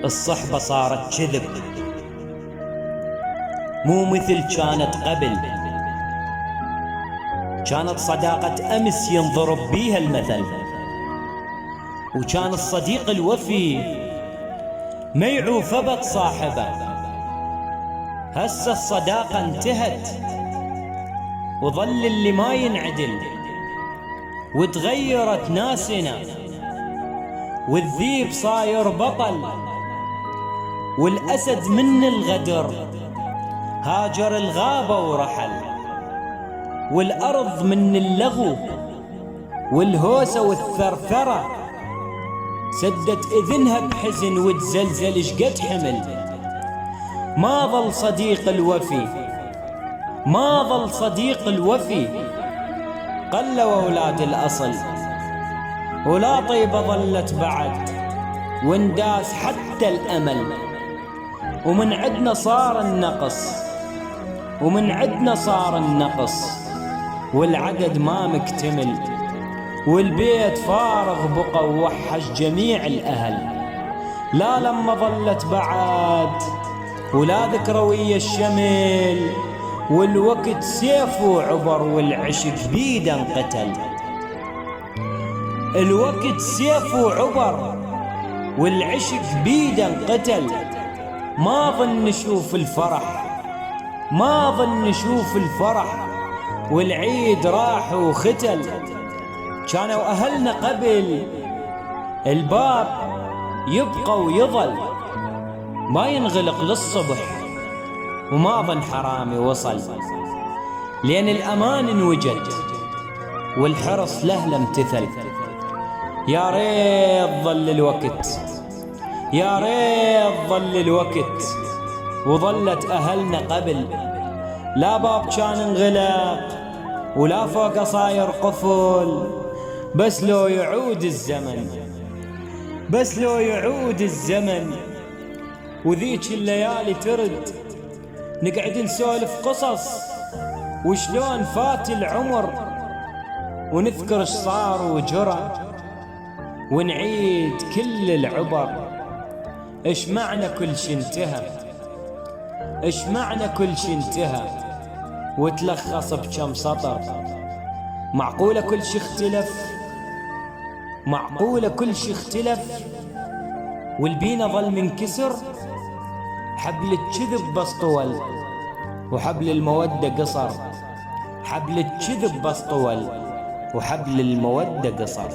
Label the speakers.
Speaker 1: الصحبة صارت كذب، مو مثل كانت قبل. كانت صداقة أمس ينضرب بيها المثل، وكان الصديق الوفي ما يعوف أبد صاحبه. هسه الصداقة انتهت وظل اللي ما ينعدل، وتغيرت ناسنا والذيب صاير بطل، والأسد من الغدر هاجر الغابة ورحل، والأرض من اللغو والهوسة والثرثرة سدت إذنها بحزن وتزلزل شقد حمل. ما ظل صديق الوفي، ما ظل صديق الوفي، قلوا أولاد الأصل، ولا طيبة ظلت بعد وانداس حتى الأمل. ومن عدنا صار النقص، ومن عدنا صار النقص، والعدد ما مكتمل، والبيت فارغ بقى ووحش جميع الأهل. لا لما ظلت بعد ولا ذكروية الشمل، والوقت سيف وعبر والعشق بيده انقتل. الوقت سيف وعبر والعشق بيده انقتل. ما ظن نشوف الفرح، ما ظن نشوف الفرح، والعيد راح وختل. كانوا أهلنا قبل الباب يبقى ويظل، ما ينغلق للصبح، وما ظن حرامي وصل، لأن الأمان انوجد والحرص له لم تثل. يا ريت ظل الوقت، يا ريت ظل الوقت وظلت أهلنا قبل. لا باب كان انغلق ولا فوق صاير قفل، بس لو يعود الزمن، بس لو يعود الزمن وذيك الليالي ترد، نقعد نسولف قصص وشلون فات العمر، ونذكر اش صار وجرى، ونعيد كل العبر. ايش معنى كل شي انتهى، ايش معنى كل شي انتهى، وتلخص بكم سطر. معقولة كل شي اختلف، معقولة كل شي اختلف، والبينا ظل منكسر. حبل الكذب بس طول وحبل المودة قصر، حبل الكذب بس طول وحبل المودة قصر.